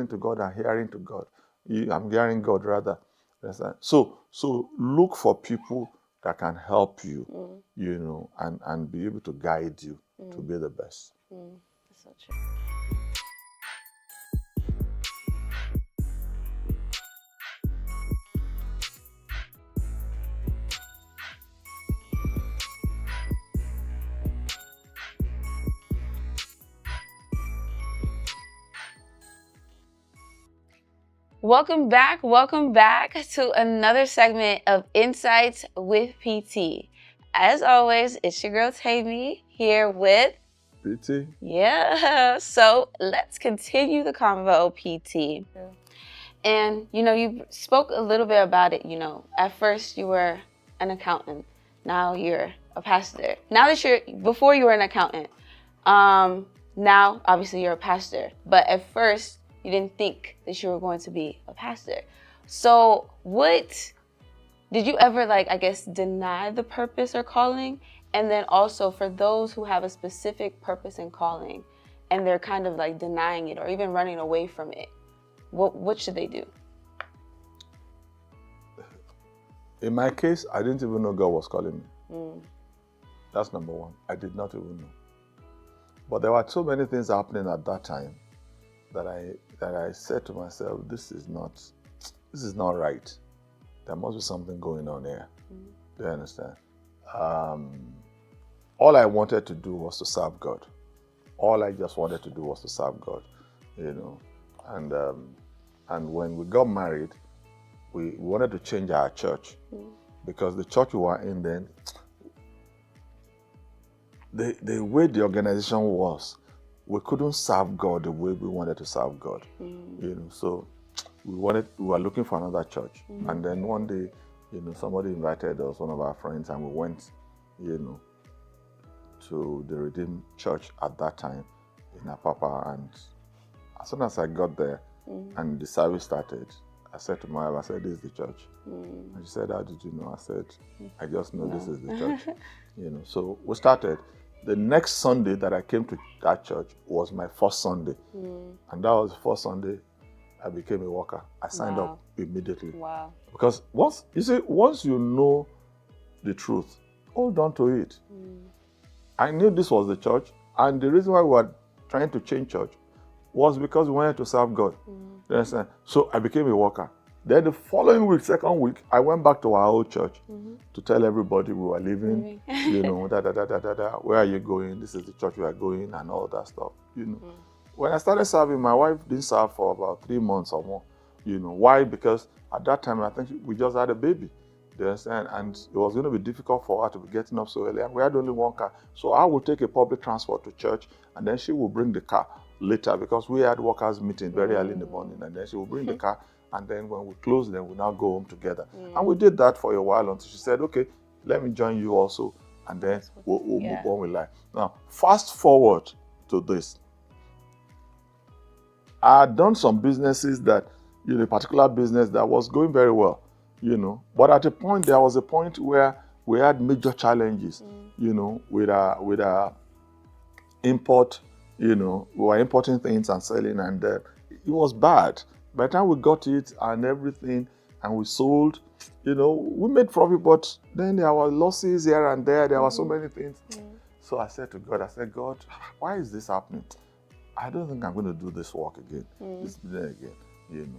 to God and hearing to God. I'm hearing God rather. Understand? So look for people that can help you, and be able to guide you to be the best. That's so true. Welcome back to another segment of Insights with PT. As always, it's your girl Tammy here with PT? Yeah. So let's continue the convo, PT. And you spoke a little bit about it. At first you were an accountant, now you're a pastor. Before you were an accountant, now obviously you're a pastor. But at first you didn't think that you were going to be a pastor. So what did you ever deny the purpose or calling? And then also for those who have a specific purpose and calling and they're kind of like denying it or even running away from it, what should they do? In my case, I didn't even know God was calling me. That's number one. I did not even know. But there were so many things happening at that time that I said to myself, this is not right. There must be something going on here. Do you understand? All I wanted to do was to serve God. All I just wanted to do was to serve God, And when we got married, we wanted to change our church because the church we were in then, the way the organization was, we couldn't serve God the way we wanted to serve God. So we were looking for another church. And then one day, somebody invited us, one of our friends, and we went, to the Redeemed Church at that time in Apapa. And as soon as I got there and the service started, I said to my wife, this is the church. And she said, how did you know? I said, I just know this is the church. So we started. The next Sunday that I came to that church was my first Sunday. And that was the first Sunday I became a worker. I signed up immediately. Wow. Because once you know the truth, hold on to it. I knew this was the church, and the reason why we were trying to change church was because we wanted to serve God. You understand? So I became a worker. Then the following week, second week, I went back to our old church to tell everybody we were leaving, where are you going? This is the church we are going, and all that stuff, When I started serving, my wife didn't serve for about 3 months or more. Why? Because at that time, I think we just had a baby. Do you understand? And it was going to be difficult for her to be getting up so early. And we had only one car. So I would take a public transport to church, and then she would bring the car later because we had workers meeting very early in the morning. And then she would bring the car, and then when we close, then we now go home together. And we did that for a while until she said, okay, let me join you also. And then we'll move on with life. Now, fast forward to this. I had done some businesses that, a particular business that was going very well, But at there was a point where we had major challenges, with our import, we were importing things and selling, and it was bad. By the time we got it and everything, and we sold, we made profit, but then there were losses here and there. There were so many things. So I said to God, God, why is this happening? I don't think I'm going to do this work again, this business again,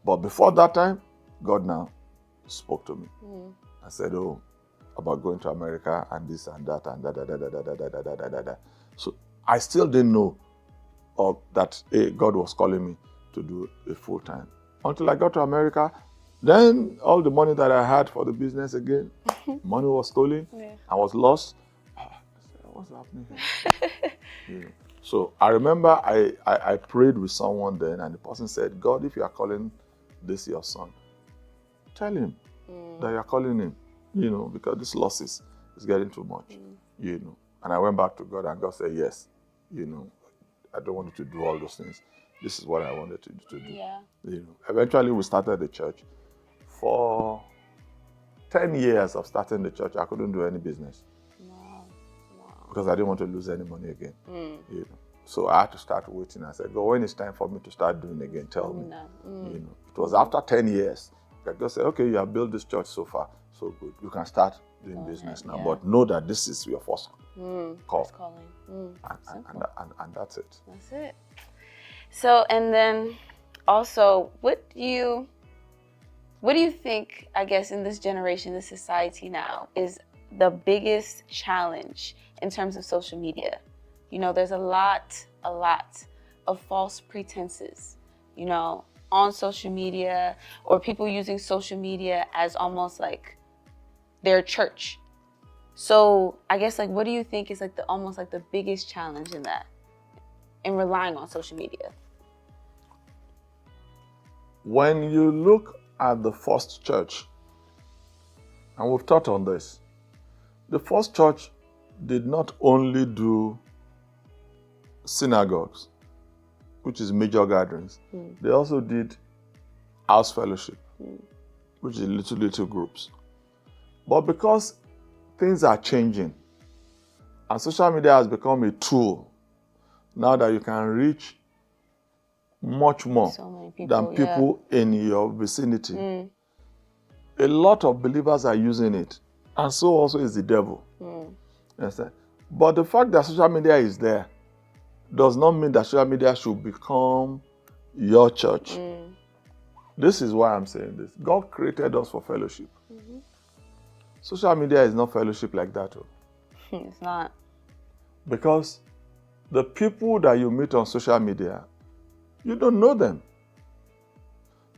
But before that time, God now spoke to me. I said, about going to America and this and that and da. So I still didn't know that God was calling me to do a full time. Until I got to America, then all the money that I had for the business again, money was stolen, I was lost. I said, what's happening here? So I remember I prayed with someone then, and the person said, God, if you are calling this your son, tell him that you are calling him, because this losses is getting too much, And I went back to God, and God said, yes, I don't want you to do all those things. This is what I wanted to do. Yeah. Eventually we started the church. For 10 years of starting the church, I couldn't do any business. Wow. Because I didn't want to lose any money again. So I had to start waiting. I said, God, when it's time for me to start doing again, tell me. It was after 10 years. God said, okay, you have built this church so far, so good. You can start doing business now. But know that this is your first call. First calling. And that's it. That's it. So, and then also, what do you think, I guess, in this generation, this society now, is the biggest challenge in terms of social media? There's a lot of false pretenses, on social media, or people using social media as almost like their church. So I guess, like, what do you think is like almost like the biggest challenge in that, in relying on social media? When you look at the first church, and we've taught on this, the first church did not only do synagogues, which is major gatherings. They also did house fellowship, which is little groups. But because things are changing, and social media has become a tool now that you can reach much more than people in your vicinity. A lot of believers are using it, and so also is the devil. Understand? But the fact that social media is there does not mean that social media should become your church. This is why I'm saying this. God created us for fellowship. Social media is not fellowship like that. It's not. Because the people that you meet on social media, you don't know them.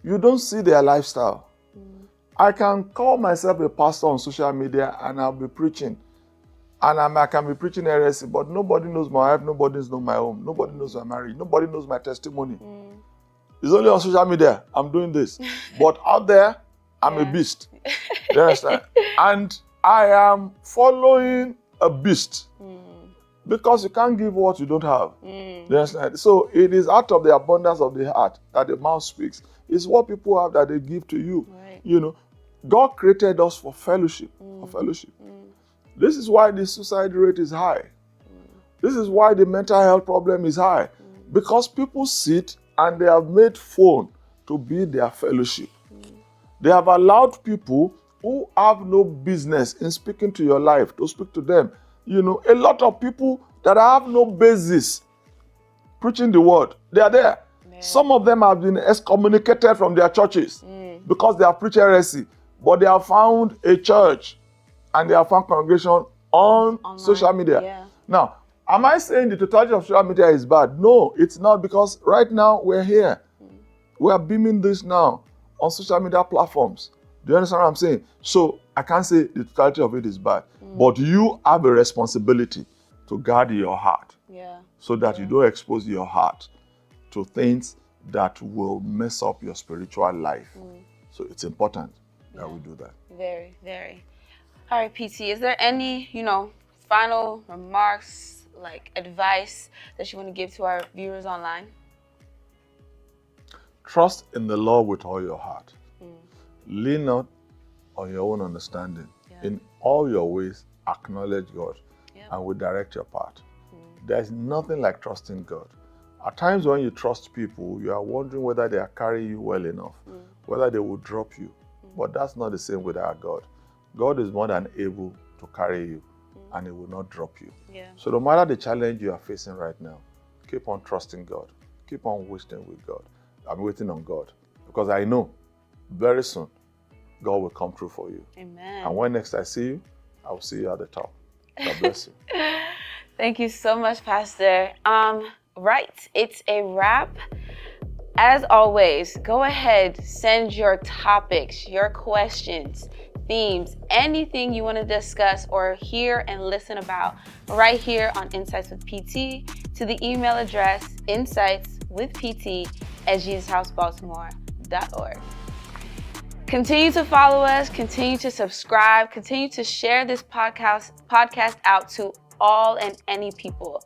You don't see their lifestyle. I can call myself a pastor on social media and I'll be preaching. And I can be preaching heresy, but nobody knows my wife, nobody knows my home, nobody knows my marriage, nobody knows my testimony. It's only on social media I'm doing this. But out there, I'm a beast. You understand? And I am following a beast. Because you can't give what you don't have. You understand? So it is out of the abundance of the heart that the mouth speaks. It's what people have that they give to you. Right. God created us for fellowship. This is why the suicide rate is high. This is why the mental health problem is high. Because people sit and they have made phone to be their fellowship. They have allowed people who have no business in speaking to your life to speak to them. A lot of people that have no basis preaching the word, they are there. Some of them have been excommunicated from their churches because they have preached heresy, but they have found a church and they have found congregation on social media. Now, am I saying the totality of social media is bad? No, it's not, because right now we're here. We are beaming this now on social media platforms. Do you understand what I'm saying? So I can't say the totality of it is bad, but you have a responsibility to guard your heart so that you don't expose your heart to things that will mess up your spiritual life. So it's important that we do that. Very, very. All right, PT, is there any, final remarks, like advice that you want to give to our viewers online? Trust in the Lord with all your heart. Lean not on your own understanding. In all your ways, acknowledge God and will direct your path. There's nothing like trusting God. At times when you trust people, you are wondering whether they are carrying you well enough, whether they will drop you. But that's not the same with our God. God is more than able to carry you and He will not drop you. So no matter the challenge you are facing right now, keep on trusting God. Keep on waiting with God. I'm waiting on God, because I know very soon God will come through for you. Amen. And when next I see you, I will see you at the top. God bless you. Thank you so much, Pastor. Right, it's a wrap. As always, go ahead, send your topics, your questions, themes, anything you want to discuss or hear and listen about right here on Insights with PT to the email address insightswithpt@jesushousebaltimore.org. Continue to follow us, continue to subscribe, continue to share this podcast out to all and any people.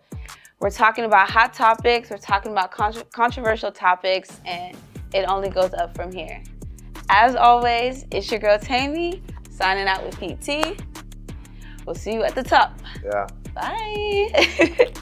We're talking about hot topics, we're talking about controversial topics, and it only goes up from here. As always, it's your girl Tammy, signing out with PT. We'll see you at the top. Yeah. Bye.